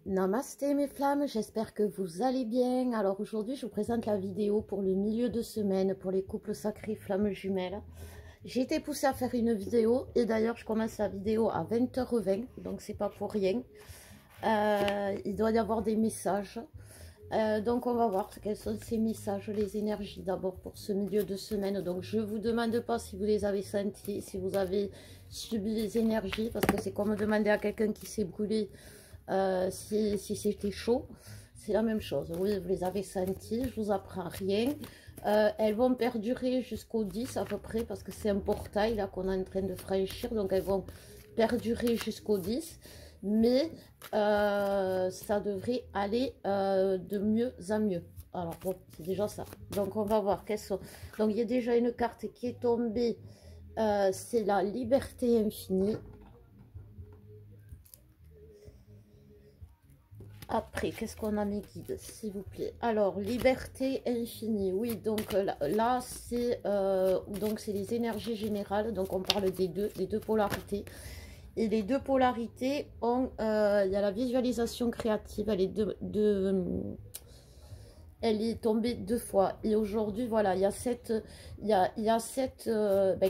Namasté mes flammes, j'espère que vous allez bien. Alors aujourd'hui je vous présente la vidéo pour le milieu de semaine pour les couples sacrés flammes jumelles. J'ai été poussée à faire une vidéo et d'ailleurs je commence la vidéo à 20h20, donc c'est pas pour rien. Il doit y avoir des messages. Donc on va voir quels sont ces messages, les énergies d'abord pour ce milieu de semaine. Donc je vous demande pas si vous les avez sentis, si vous avez subi les énergies, parce que c'est comme demander à quelqu'un qui s'est brûlé si c'était chaud. C'est la même chose. Oui, vous les avez sentis, je vous apprends rien. Elles vont perdurer jusqu'au 10 à peu près, parce que c'est un portail là qu'on est en train de franchir, donc elles vont perdurer jusqu'au 10. Mais ça devrait aller de mieux en mieux. Alors bon, c'est déjà ça. Donc on va voir quelles sont. Donc il y a déjà une carte qui est tombée. C'est la liberté infinie. Après, qu'est-ce qu'on a mes guides, s'il vous plaît? Alors, liberté infinie. Oui, donc là c'est les énergies générales. Donc on parle des deux polarités. Et les deux polarités ont, il y a la visualisation créative, elle est tombée deux fois. Et aujourd'hui, voilà, il y a cette,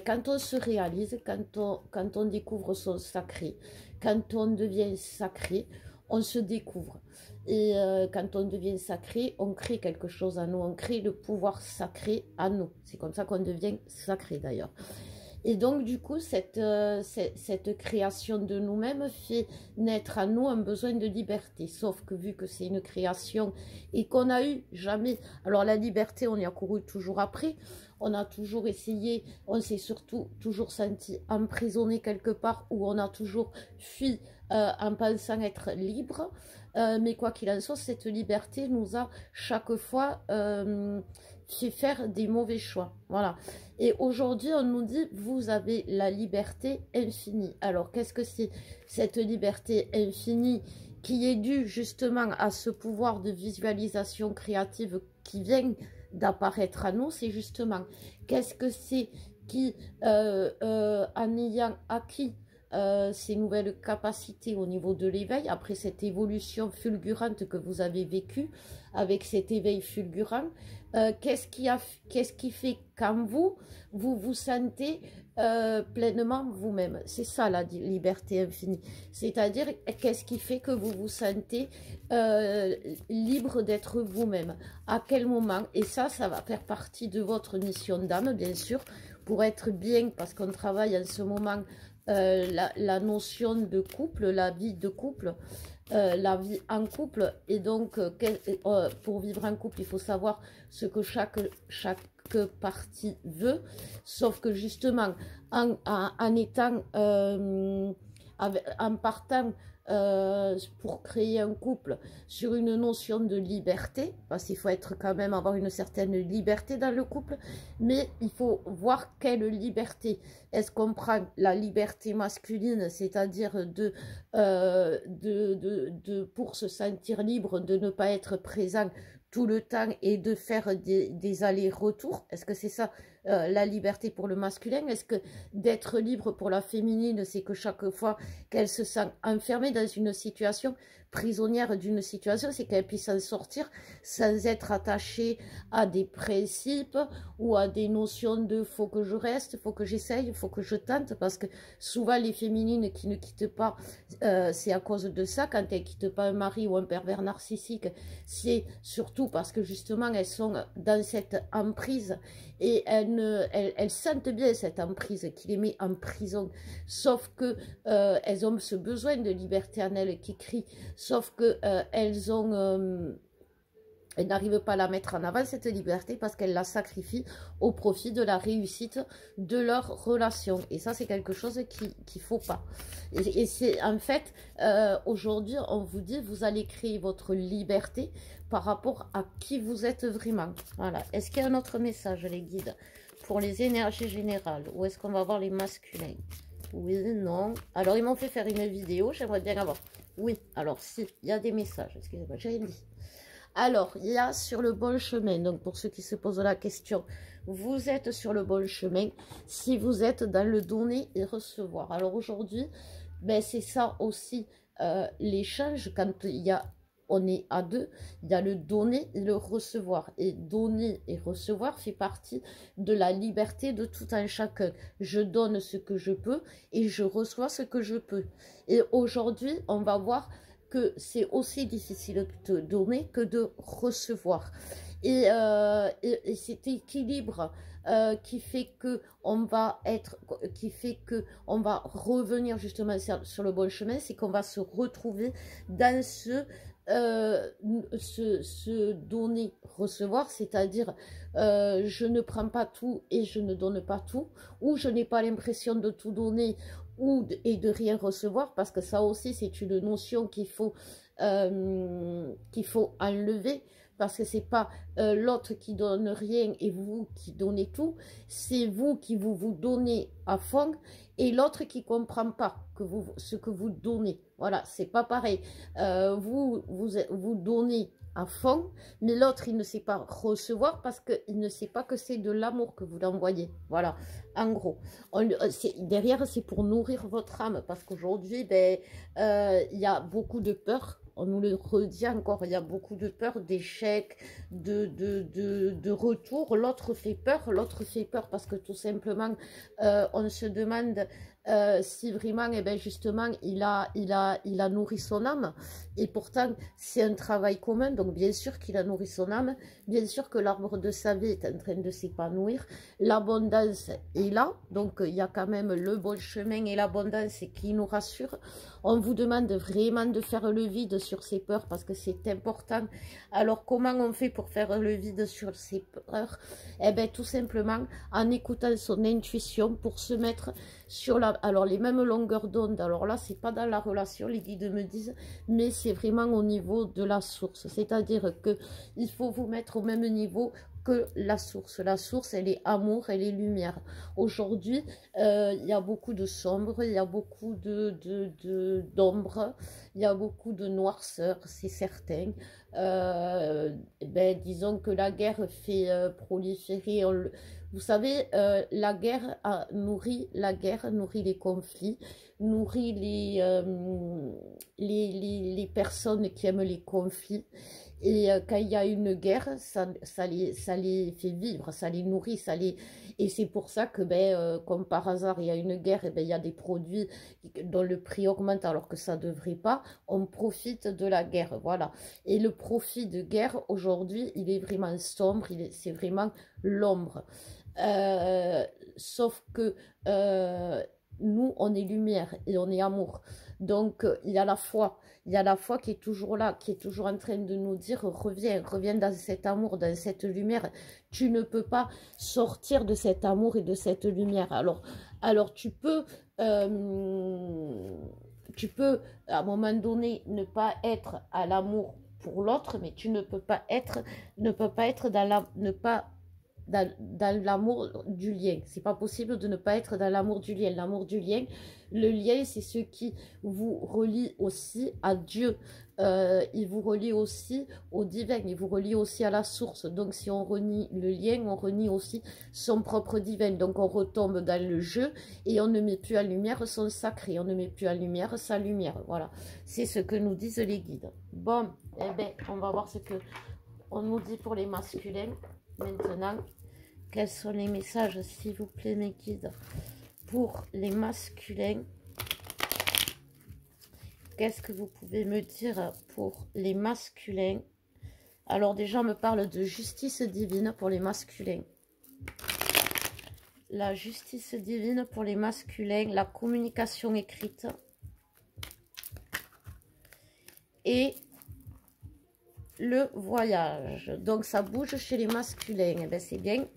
quand on se réalise, quand on découvre son sacré, quand on devient sacré, on se découvre. Et quand on devient sacré, on crée quelque chose en nous, on crée le pouvoir sacré à nous. C'est comme ça qu'on devient sacré d'ailleurs. Et donc, du coup, cette création de nous-mêmes fait naître à nous un besoin de liberté. Sauf que vu que c'est une création et qu'on n'a eu jamais... Alors, la liberté, on y a couru toujours après. On a toujours essayé, on s'est surtout toujours senti emprisonné quelque part où on a toujours fui en pensant être libre. Mais quoi qu'il en soit, cette liberté nous a chaque fois... fait faire des mauvais choix. Voilà. Et aujourd'hui, on nous dit, vous avez la liberté infinie. Alors, qu'est-ce que c'est cette liberté infinie qui est due justement à ce pouvoir de visualisation créative qui vient d'apparaître à nous? C'est justement, qu'est-ce que c'est qui, en ayant acquis ces nouvelles capacités au niveau de l'éveil, après cette évolution fulgurante que vous avez vécue, avec cet éveil fulgurant, qu'est-ce qui fait qu'en vous vous sentez pleinement vous-même? C'est ça la liberté infinie. C'est-à-dire, qu'est-ce qui fait que vous vous sentez libre d'être vous-même? À quel moment? Et ça va faire partie de votre mission d'âme, bien sûr, pour être bien, parce qu'on travaille en ce moment la notion de couple, la vie de couple, la vie en couple. Et donc, pour vivre en couple, il faut savoir ce que chaque partie veut. Sauf que justement, en partant pour créer un couple sur une notion de liberté, parce qu'il faut être quand même avoir une certaine liberté dans le couple, mais il faut voir quelle liberté. Est-ce qu'on prend la liberté masculine, c'est-à-dire pour se sentir libre, de ne pas être présent tout le temps et de faire des allers-retours? Est-ce que c'est ça la liberté pour le masculin? Est-ce que d'être libre pour la féminine, c'est que chaque fois qu'elle se sent enfermée dans une situation, prisonnière d'une situation, c'est qu'elle puisse en sortir sans être attachée à des principes ou à des notions de faut que je reste, faut que j'essaye, faut que je tente? Parce que souvent les féminines qui ne quittent pas, c'est à cause de ça. Quand elles ne quittent pas un mari ou un pervers narcissique, c'est surtout parce que justement elles sont dans cette emprise et elles sentent bien cette emprise qui les met en prison. Sauf que elles ont ce besoin de liberté en elles qui crie. Sauf que elles n'arrivent pas à la mettre en avant, cette liberté, parce qu'elles la sacrifient au profit de la réussite de leur relation. Et ça, c'est quelque chose qu'il ne faut pas. Et c'est en fait, aujourd'hui, on vous dit, vous allez créer votre liberté par rapport à qui vous êtes vraiment. Voilà. Est-ce qu'il y a un autre message, les guides, pour les énergies générales? Ou est-ce qu'on va voir les masculins? Oui, non. Alors, ils m'ont fait faire une vidéo, j'aimerais bien avoir. Oui, alors si, il y a des messages. Excusez-moi, j'ai rien dit. Alors, il y a sur le bon chemin. Donc, pour ceux qui se posent la question, vous êtes sur le bon chemin si vous êtes dans le donner et recevoir. Alors, aujourd'hui, ben, c'est ça aussi l'échange, quand on est à deux, il y a le donner et le recevoir. Et donner et recevoir fait partie de la liberté de tout un chacun. Je donne ce que je peux et je reçois ce que je peux. Et aujourd'hui, on va voir que c'est aussi difficile de donner que de recevoir. Et cet équilibre qui fait que on va revenir justement sur le bon chemin, c'est qu'on va se retrouver dans ce donner recevoir, c'est-à-dire je ne prends pas tout et je ne donne pas tout, ou je n'ai pas l'impression de tout donner et de rien recevoir, parce que ça aussi c'est une notion qu'il faut enlever, parce que c'est pas l'autre qui donne rien et vous qui donnez tout, c'est vous qui vous donnez à fond et l'autre qui comprend pas ce que vous donnez. Voilà, c'est pas pareil. Vous donnez à fond, mais l'autre il ne sait pas recevoir parce qu'il ne sait pas que c'est de l'amour que vous l'envoyez. Voilà, en gros. Derrière, c'est pour nourrir votre âme, parce qu'aujourd'hui, ben, il y a beaucoup de peur. On nous le redit encore, il y a beaucoup de peur, d'échec, de retour. L'autre fait peur parce que tout simplement, on se demande si vraiment, eh ben justement, il a nourri son âme. Et pourtant, c'est un travail commun, donc bien sûr qu'il a nourri son âme, bien sûr que l'arbre de sa vie est en train de s'épanouir, l'abondance est là, donc il y a quand même le bon chemin et l'abondance qui nous rassure. On vous demande vraiment de faire le vide sur ces peurs parce que c'est important. Alors comment on fait pour faire le vide sur ces peurs? Eh bien tout simplement en écoutant son intuition pour se mettre sur les mêmes longueurs d'onde. Alors là, c'est pas dans la relation, les guides me disent, mais c'est vraiment au niveau de la source. C'est-à-dire que il faut vous mettre au même niveau que la source. La source, elle est amour, elle est lumière. Aujourd'hui, il y a beaucoup de sombre, il y a beaucoup d'ombre, il y a beaucoup de noirceur, c'est certain. Disons que la guerre fait proliférer. Vous savez, la guerre nourrit les conflits, nourrit les personnes qui aiment les conflits. Et quand il y a une guerre, ça les fait vivre, ça les nourrit, et c'est pour ça que, comme par hasard, il y a une guerre, et il y a des produits dont le prix augmente alors que ça ne devrait pas. On profite de la guerre, voilà. Et le profit de guerre, aujourd'hui, il est vraiment sombre, c'est vraiment l'ombre. Sauf que nous, on est lumière et on est amour. Donc, il y a la foi. Il y a la foi qui est toujours là, qui est toujours en train de nous dire, reviens dans cet amour, dans cette lumière. Tu ne peux pas sortir de cet amour et de cette lumière. Alors tu peux à un moment donné ne pas être à l'amour pour l'autre, mais tu ne peux pas être dans l'amour du lien. C'est pas possible de ne pas être dans l'amour du lien. L'amour du lien, le lien, c'est ce qui vous relie aussi à Dieu. Il vous relie aussi au divin, il vous relie aussi à la source. Donc si on renie le lien, on renie aussi son propre divin. Donc on retombe dans le jeu et on ne met plus en lumière son sacré, on ne met plus en lumière sa lumière. Voilà, c'est ce que nous disent les guides. Bon, eh bien, on va voir ce que on nous dit pour les masculins. Maintenant, quels sont les messages, s'il vous plaît, mes guides, pour les masculins? Qu'est-ce que vous pouvez me dire pour les masculins? Alors déjà, on me parle de justice divine pour les masculins. La justice divine pour les masculins, la communication écrite et le voyage. Donc ça bouge chez les masculins, eh bien c'est bien.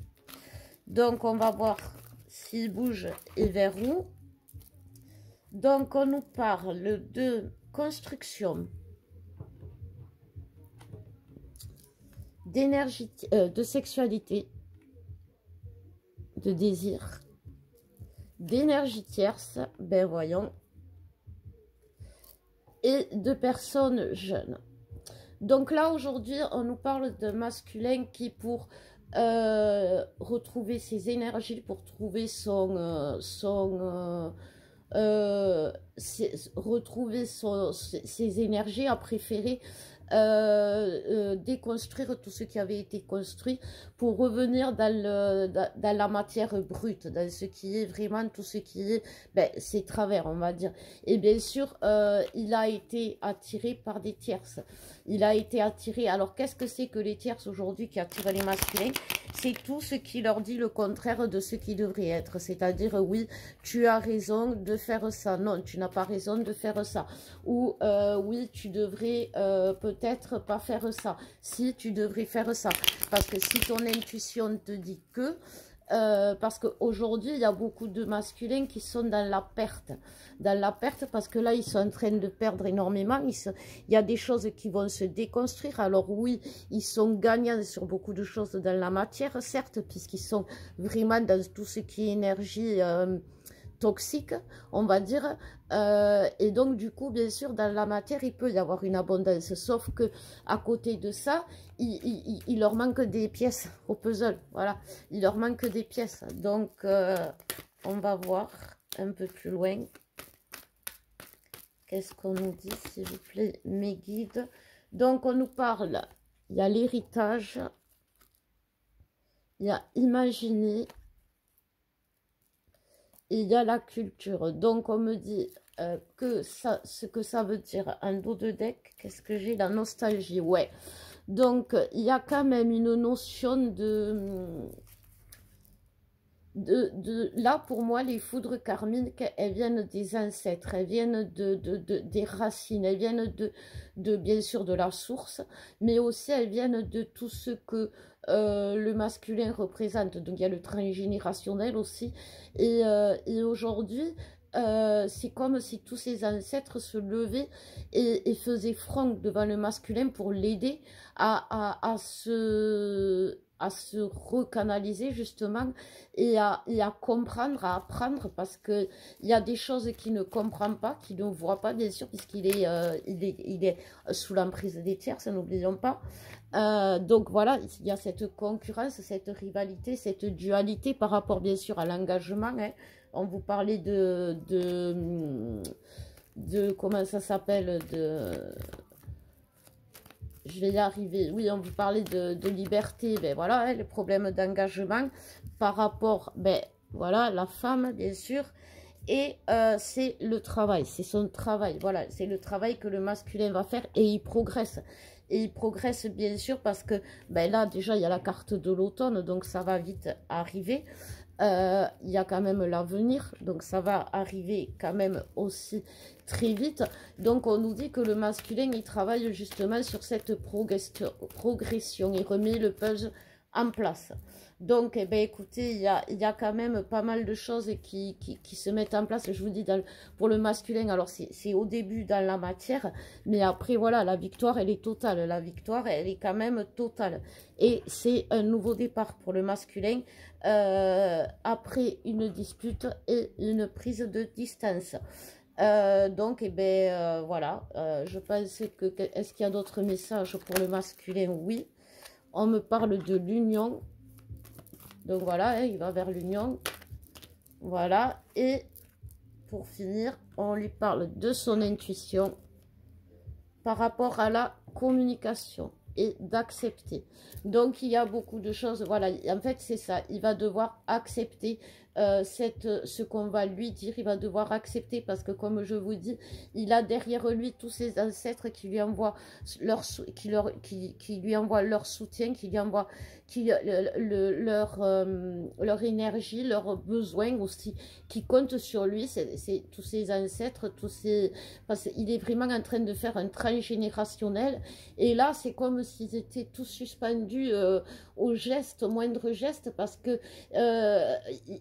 Donc on va voir s'il bouge et vers où. Donc on nous parle de construction, d'énergie, de sexualité, de désir, d'énergie tierce, ben voyons, et de personnes jeunes. Donc là, aujourd'hui, on nous parle de masculin qui, pour retrouver ses énergies, pour trouver son retrouver ses énergies, a préféré déconstruire tout ce qui avait été construit pour revenir dans la matière brute, dans ce qui est vraiment tout ce qui est ses travers, on va dire. Et bien sûr, il a été attiré par des tierces. Il a été attiré. Alors, qu'est-ce que c'est que les tierces aujourd'hui qui attirent les masculins? C'est tout ce qui leur dit le contraire de ce qui devrait être. C'est-à-dire, oui, tu as raison de faire ça. Non, tu n'as pas raison de faire ça. Ou, oui, tu devrais peut-être pas faire ça. Si, tu devrais faire ça. Parce que si ton intuition te dit que... parce qu'aujourd'hui, il y a beaucoup de masculins qui sont dans la perte. Dans la perte, parce que là, ils sont en train de perdre énormément. Il y a des choses qui vont se déconstruire. Alors oui, ils sont gagnants sur beaucoup de choses dans la matière, certes, puisqu'ils sont vraiment dans tout ce qui est énergie toxique, on va dire. Et donc, du coup, bien sûr, dans la matière, il peut y avoir une abondance. Sauf que à côté de ça, il leur manque des pièces au puzzle. Voilà, il leur manque des pièces. Donc, on va voir un peu plus loin. Qu'est-ce qu'on nous dit, s'il vous plaît, mes guides? Donc, on nous parle, il y a l'héritage, il y a imaginer, et il y a la culture. Donc, on me dit que ça, ce que ça veut dire, un dos de deck, qu'est-ce que j'ai? La nostalgie, ouais. Donc, il y a quand même une notion là, pour moi, les foudres karmiques, elles viennent des ancêtres, elles viennent des racines, elles viennent bien sûr de la source, mais aussi elles viennent de tout ce que le masculin représente. Donc, il y a le transgénérationnel aussi. Et aujourd'hui, c'est comme si tous ces ancêtres se levaient et faisaient front devant le masculin pour l'aider à se recanaliser justement et à comprendre, à apprendre, parce que il y a des choses qu'il ne comprend pas, qu'il ne voit pas, bien sûr, puisqu'il est, il est sous l'emprise des tiers, ça n'oublions pas. Donc voilà, il y a cette concurrence, cette rivalité, cette dualité par rapport bien sûr à l'engagement, hein. On vous parlait de comment ça s'appelle, je vais y arriver. Oui, on vous parlait de liberté, ben voilà, hein, les problèmes d'engagement par rapport, ben voilà, la femme, bien sûr. Et c'est le travail, c'est son travail, voilà, c'est le travail que le masculin va faire et il progresse. Et il progresse bien sûr parce que, ben là, déjà, il y a la carte de l'automne, donc ça va vite arriver. Il y a quand même l'avenir, donc ça va arriver quand même aussi très vite. Donc on nous dit que le masculin, il travaille justement sur cette progression, il remet le puzzle en place. Donc, eh ben, écoutez, il y a quand même pas mal de choses qui se mettent en place. Je vous dis, pour le masculin, alors c'est au début dans la matière, mais après, voilà, la victoire, elle est totale. La victoire, elle est quand même totale. Et c'est un nouveau départ pour le masculin après une dispute et une prise de distance. Donc, eh ben, voilà, je pense que... Est-ce qu'il y a d'autres messages pour le masculin? Oui. On me parle de l'union. Donc voilà, hein, il va vers l'union. Voilà. Et pour finir, on lui parle de son intuition par rapport à la communication et d'accepter. Donc il y a beaucoup de choses. Voilà, en fait c'est ça. Il va devoir accepter ce qu'on va lui dire. Il va devoir accepter parce que comme je vous dis, il a derrière lui tous ses ancêtres qui lui envoient qui lui envoient leur soutien, qui lui envoient leur énergie, leurs besoins aussi, qui comptent sur lui. C'est tous ses ancêtres, parce qu'il est vraiment en train de faire un transgénérationnel. Et là, c'est comme s'ils étaient tous suspendus au geste, au moindre geste, parce que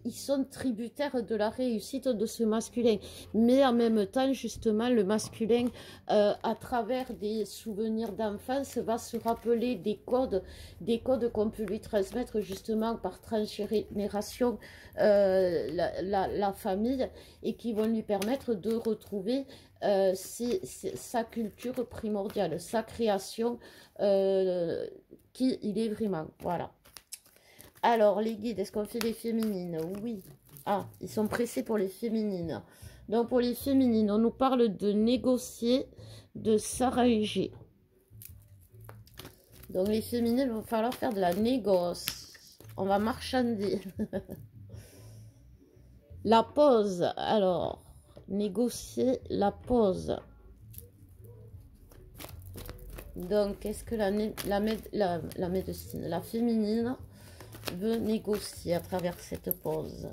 ils sont tributaires de la réussite de ce masculin. Mais en même temps, justement, le masculin, à travers des souvenirs d'enfance, va se rappeler des codes qu'on peut lui transmettre justement par transgénération la famille, et qui vont lui permettre de retrouver sa culture primordiale, sa création, qui il est vraiment. Voilà. Alors, les guides, est-ce qu'on fait les féminines? Oui. Ah, ils sont pressés pour les féminines. Donc pour les féminines, on nous parle de négocier, de s'arranger. Donc les féminines, il va falloir faire de la négoce. On va marchander. La pause, alors, négocier la pause. Donc, qu'est-ce que la médecine, la féminine veut négocier à travers cette pause?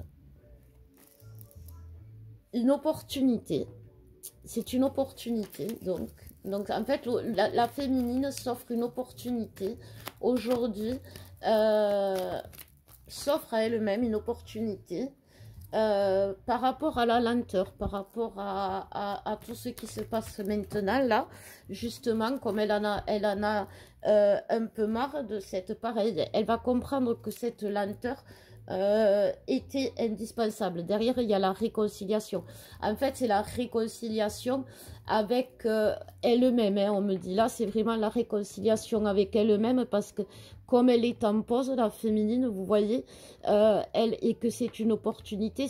Une opportunité. C'est une opportunité, donc en fait, la féminine s'offre une opportunité aujourd'hui, s'offre à elle-même une opportunité par rapport à la lenteur, par rapport à tout ce qui se passe maintenant, là, justement, comme elle en a un peu marre de cette pareille, elle va comprendre que cette lenteur était indispensable. Derrière, il y a la réconciliation. En fait, c'est la réconciliation avec elle-même. Hein, on me dit là, c'est vraiment la réconciliation avec elle-même parce que comme elle est en pause, la féminine, vous voyez, et que c'est une opportunité,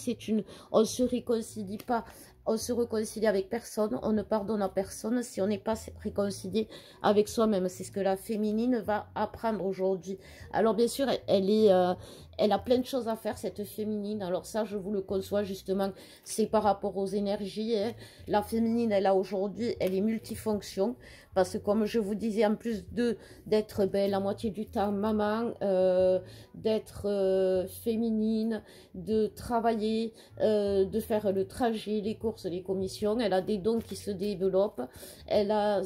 on ne se réconcilie pas. On se réconcilie avec personne, on ne pardonne à personne si on n'est pas réconcilié avec soi-même. C'est ce que la féminine va apprendre aujourd'hui. Alors bien sûr, elle a plein de choses à faire, cette féminine. Alors ça, je vous le conçois justement, c'est par rapport aux énergies. Hein. La féminine, elle a aujourd'hui, elle est multifonction. Parce que comme je vous disais, en plus d'être la moitié du temps maman, d'être féminine, de travailler, de faire le trajet, les courses, les commissions, elle a des dons qui se développent, elle a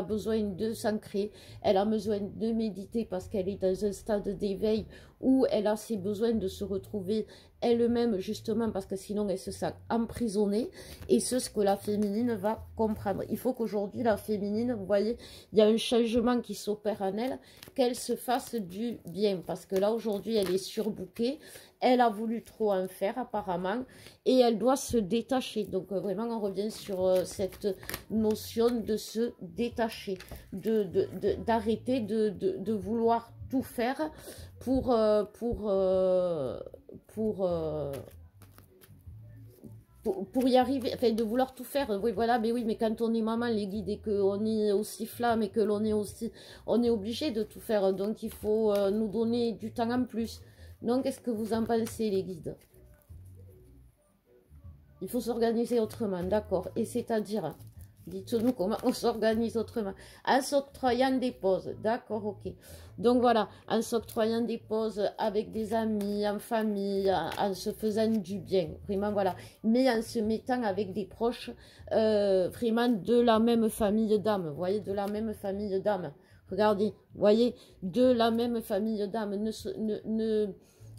besoin de s'ancrer, elle a besoin de méditer parce qu'elle est dans un stade d'éveil où elle a ses besoins de se retrouver elle-même justement parce que sinon elle se sent emprisonnée et c'est ce que la féminine va comprendre. Il faut qu'aujourd'hui la féminine, vous voyez, il y a un changement qui s'opère en elle, qu'elle se fasse du bien parce que là aujourd'hui elle est surbookée, elle a voulu trop en faire apparemment et elle doit se détacher. Donc vraiment on revient sur cette notion de se détacher, d'arrêter de vouloir tout faire pour y arriver, enfin de vouloir tout faire, oui voilà, mais oui, mais quand on est maman, les guides, et qu'on est aussi flamme, et que on est obligé de tout faire, donc il faut nous donner du temps en plus. Donc, qu'est-ce que vous en pensez, les guides? Il faut s'organiser autrement, d'accord, et c'est-à-dire, dites-nous comment on s'organise autrement. En s'octroyant des pauses, d'accord, ok. Donc voilà, en s'octroyant des pauses avec des amis, en famille, en se faisant du bien, vraiment voilà. Mais en se mettant avec des proches, vraiment de la même famille d'âme, vous voyez, de la même famille d'âme. Regardez, vous voyez, de la même famille d'âme.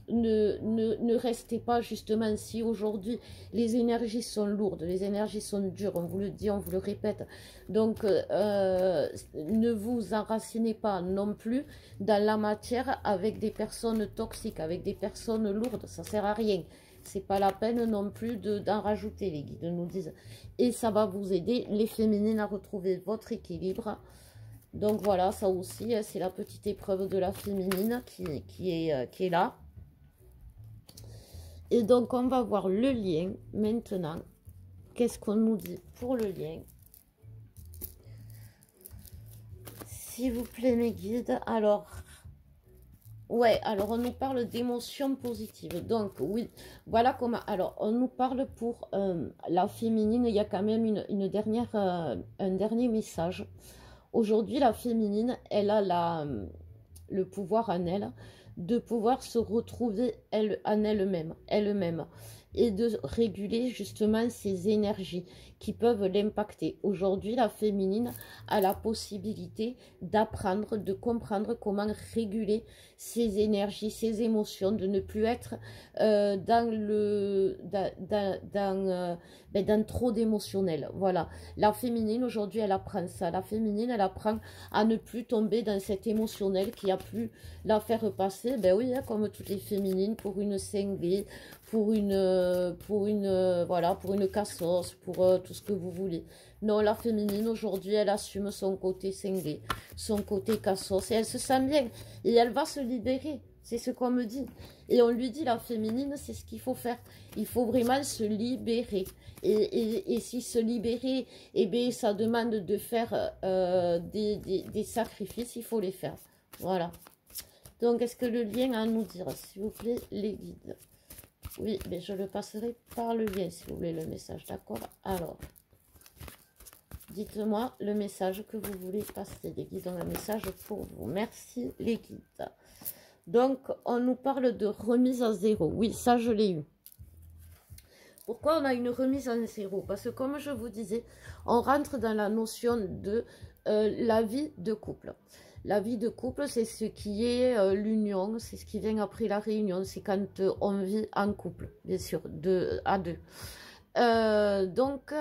Ne restez pas justement si aujourd'hui les énergies sont lourdes, les énergies sont dures, on vous le dit, on vous le répète. Donc ne vous enracinez pas non plus dans la matière avec des personnes toxiques, avec des personnes lourdes, ça sert à rien. C'est pas la peine non plus d'en rajouter, les guides nous disent. Et ça va vous aider, les féminines, à retrouver votre équilibre. Donc voilà, ça aussi, c'est la petite épreuve de la féminine qui est là. Et donc, on va voir le lien maintenant. Qu'est-ce qu'on nous dit pour le lien? S'il vous plaît, mes guides. Alors, ouais, alors on nous parle d'émotions positives. Donc, oui, voilà comment. Alors, on nous parle pour la féminine. Il y a quand même un dernier message. Aujourd'hui, la féminine, elle a le pouvoir en elle de pouvoir se retrouver en elle-même, et de réguler justement ses énergies qui peuvent l'impacter. Aujourd'hui, la féminine a la possibilité d'apprendre, de comprendre comment réguler ses énergies, ses émotions, de ne plus être dans trop d'émotionnel. Voilà. La féminine, aujourd'hui, elle apprend ça. La féminine, elle apprend à ne plus tomber dans cet émotionnel qui a pu la faire passer, ben oui, hein, comme toutes les féminines, pour une cinglée, pour une cassos, pour tout ce que vous voulez. Non, la féminine, aujourd'hui, elle assume son côté cinglé, son côté cassos, et elle se sent bien, et elle va se libérer. C'est ce qu'on me dit. Et on lui dit, la féminine, c'est ce qu'il faut faire. Il faut vraiment se libérer. Et si se libérer, eh bien, ça demande de faire des sacrifices, il faut les faire. Voilà. Donc, est-ce que le lien a à nous dire, s'il vous plaît, les guides? Oui, mais je le passerai par le lien, si vous voulez, le message. D'accord? Alors, dites-moi le message que vous voulez passer. Les guides ont un message pour vous. Merci, les guides. Donc, on nous parle de remise à zéro. Oui, ça, je l'ai eu. Pourquoi on a une remise à zéro? Parce que, comme je vous disais, on rentre dans la notion de la vie de couple. La vie de couple, c'est ce qui est l'union, c'est ce qui vient après la réunion. C'est quand on vit en couple, bien sûr, à deux. Donc,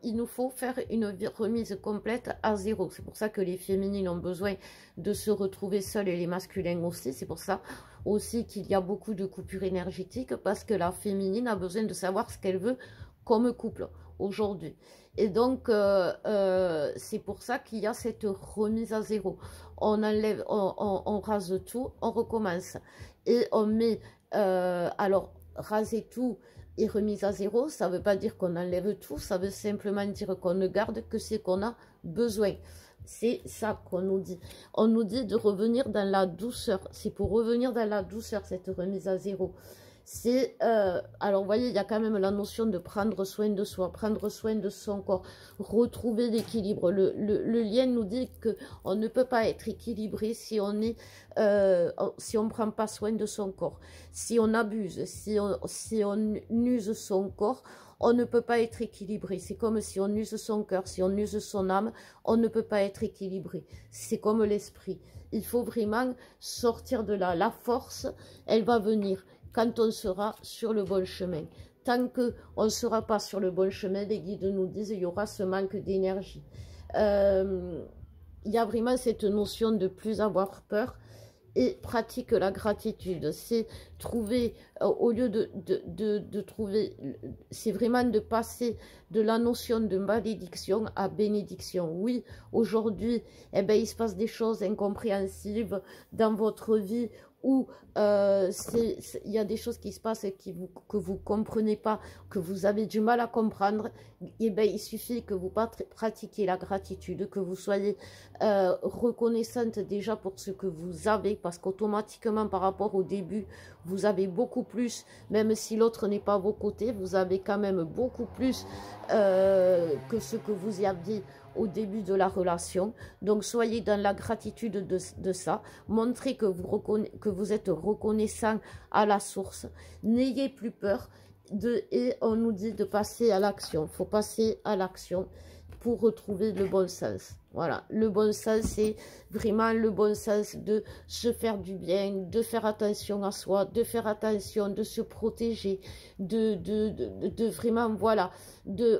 il nous faut faire une remise complète à zéro. C'est pour ça que les féminines ont besoin de se retrouver seules et les masculins aussi. C'est pour ça aussi qu'il y a beaucoup de coupures énergétiques parce que la féminine a besoin de savoir ce qu'elle veut comme couple aujourd'hui. Et donc, c'est pour ça qu'il y a cette remise à zéro. On enlève, on rase tout, on recommence. Et on met, alors, raser tout et remise à zéro, ça ne veut pas dire qu'on enlève tout, ça veut simplement dire qu'on ne garde que ce qu'on a besoin. C'est ça qu'on nous dit. On nous dit de revenir dans la douceur. C'est pour revenir dans la douceur, cette remise à zéro. C'est, alors vous voyez, il y a quand même la notion de prendre soin de soi, prendre soin de son corps, retrouver l'équilibre. Le lien nous dit qu'on ne peut pas être équilibré si on est, si on ne prend pas soin de son corps. Si on abuse, si on use son corps, on ne peut pas être équilibré. C'est comme si on use son cœur, si on use son âme, on ne peut pas être équilibré. C'est comme l'esprit. Il faut vraiment sortir de là. La force, elle va venir quand on sera sur le bon chemin. Tant qu'on ne sera pas sur le bon chemin, les guides nous disent qu'il y aura ce manque d'énergie. Il y a vraiment cette notion de plus avoir peur et pratique la gratitude. C'est trouver, au lieu de trouver, c'est vraiment de passer de la notion de malédiction à bénédiction. Oui, aujourd'hui, eh ben, il se passe des choses incompréhensibles dans votre vie où il y a des choses qui se passent et que vous ne comprenez pas, que vous avez du mal à comprendre, et ben, il suffit que vous pratiquiez la gratitude, que vous soyez reconnaissante déjà pour ce que vous avez, parce qu'automatiquement par rapport au début, vous avez beaucoup plus, même si l'autre n'est pas à vos côtés, vous avez quand même beaucoup plus que ce que vous y aviez au début de la relation. Donc soyez dans la gratitude de ça, montrez que vous êtes reconnaissant à la source, n'ayez plus peur et on nous dit de passer à l'action. Il faut passer à l'action pour retrouver le bon sens. Voilà, le bon sens, c'est vraiment le bon sens de se faire du bien, de faire attention à soi, de faire attention, de se protéger, de vraiment, voilà,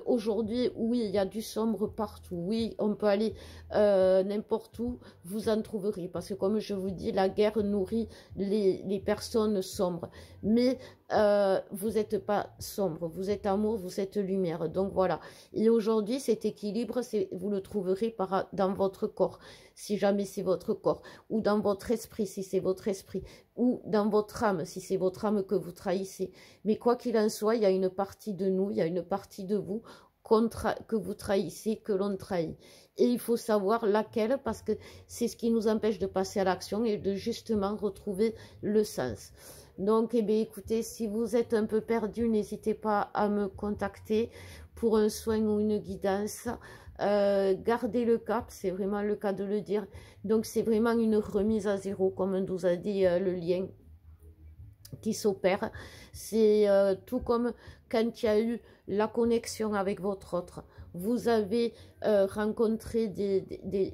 aujourd'hui, oui, il y a du sombre partout, oui, on peut aller n'importe où, vous en trouverez, parce que comme je vous dis, la guerre nourrit les personnes sombres, mais vous n'êtes pas sombre, vous êtes amour, vous êtes lumière, donc voilà, et aujourd'hui, cet équilibre, vous le trouverez dans votre corps, si jamais c'est votre corps, ou dans votre esprit, si c'est votre esprit, ou dans votre âme, si c'est votre âme que vous trahissez. Mais quoi qu'il en soit, il y a une partie de nous, il y a une partie de vous que vous trahissez, que l'on trahit. Et il faut savoir laquelle, parce que c'est ce qui nous empêche de passer à l'action et de justement retrouver le sens. Donc, eh bien, écoutez, si vous êtes un peu perdu, n'hésitez pas à me contacter pour un soin ou une guidance. Gardez le cap, c'est vraiment le cas de le dire. Donc, c'est vraiment une remise à zéro, comme on nous a dit le lien qui s'opère. C'est tout comme quand il y a eu la connexion avec votre autre. Vous avez rencontré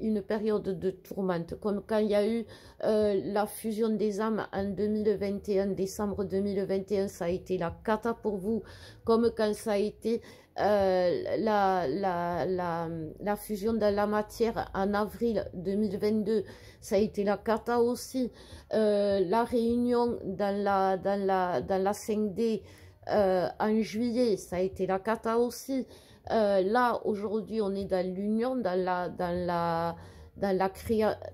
une période de tourmente, comme quand il y a eu la fusion des âmes en 2021, décembre 2021, ça a été la cata pour vous, comme quand ça a été la fusion de la matière en avril 2022, ça a été la cata aussi, la réunion dans la 5D en juillet, ça a été la cata aussi. Là, aujourd'hui, on est dans l'union, dans dans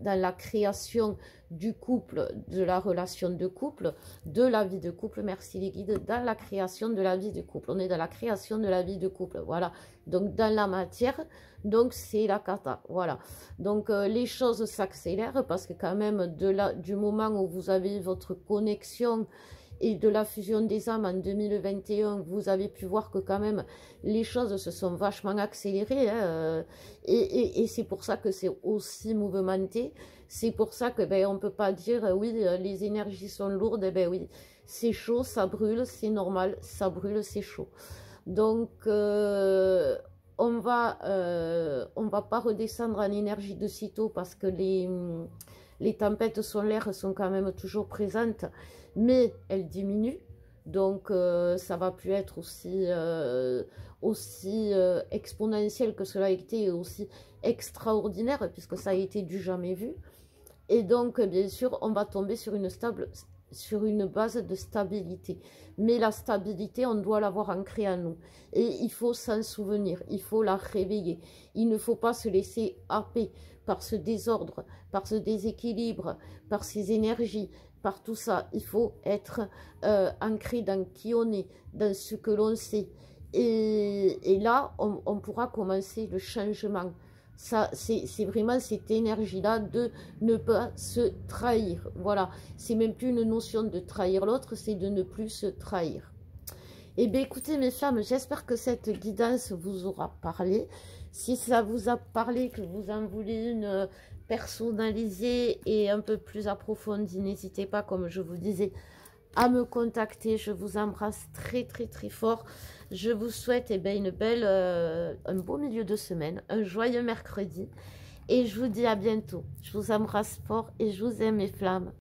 la création du couple, de la relation de couple, de la vie de couple, merci les guides, dans la création de la vie de couple. On est dans la création de la vie de couple, voilà. Donc, dans la matière, donc c'est la cata, voilà. Donc, les choses s'accélèrent parce que quand même, du moment où vous avez votre connexion et de la fusion des âmes en 2021, vous avez pu voir que quand même les choses se sont vachement accélérées, hein, et c'est pour ça que c'est aussi mouvementé. C'est pour ça que on ne peut pas dire oui, les énergies sont lourdes. Oui, c'est chaud, ça brûle, c'est normal, ça brûle, c'est chaud. Donc on va pas redescendre en énergie de sitôt parce que les tempêtes solaires sont quand même toujours présentes, mais elles diminuent. Donc ça va plus être aussi exponentiel que cela a été, aussi extraordinaire, puisque ça a été du jamais vu. Et donc, bien sûr, on va tomber sur une base de stabilité. Mais la stabilité, on doit l'avoir ancrée en nous. Et il faut s'en souvenir, il faut la réveiller. Il ne faut pas se laisser happer par ce désordre, par ce déséquilibre, par ces énergies, par tout ça. Il faut être ancré dans qui on est, dans ce que l'on sait. Et là, on pourra commencer le changement. Ça, c'est vraiment cette énergie-là de ne pas se trahir. Voilà, c'est même plus une notion de trahir l'autre, c'est de ne plus se trahir. Eh bien, écoutez, mes femmes, j'espère que cette guidance vous aura parlé. Si ça vous a parlé, que vous en voulez une personnalisée et un peu plus approfondie, n'hésitez pas, comme je vous disais, à me contacter. Je vous embrasse très très très fort. Je vous souhaite un beau milieu de semaine, un joyeux mercredi, et je vous dis à bientôt. Je vous embrasse fort et je vous aime, mes flammes.